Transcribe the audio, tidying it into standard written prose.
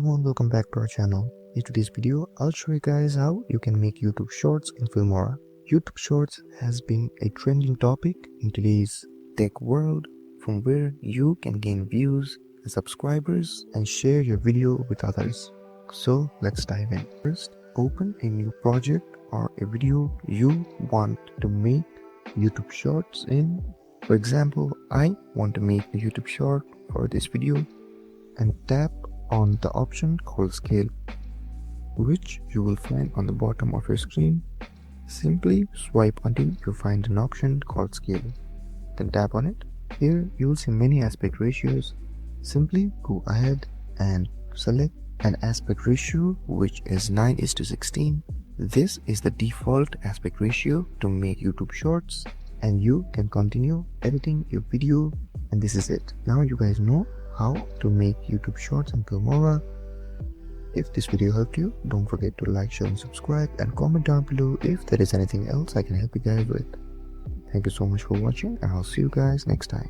everyone, welcome back to our channel. In today's video, I'll show you guys how you can make YouTube Shorts in Filmora. YouTube Shorts has been a trending topic in today's tech world, from where you can gain views and subscribers and share your video with others. So let's dive in. First, open a new project or a video you want to make YouTube Shorts in. For example, I want to make a YouTube Short for this video, and tap on the option called scale, which you will find on the bottom of your screen. Simply swipe until you find an option called scale, then tap on it. Here you will see many aspect ratios. Simply go ahead and select an aspect ratio which is 9:16. This is the default aspect ratio to make YouTube Shorts, and you can continue editing your video, and this is it. Now you guys know how to make YouTube Shorts in Filmora. If this video helped you, don't forget to like, share and subscribe, and comment down below if there is anything else I can help you guys with. Thank you so much for watching, and I'll see you guys next time.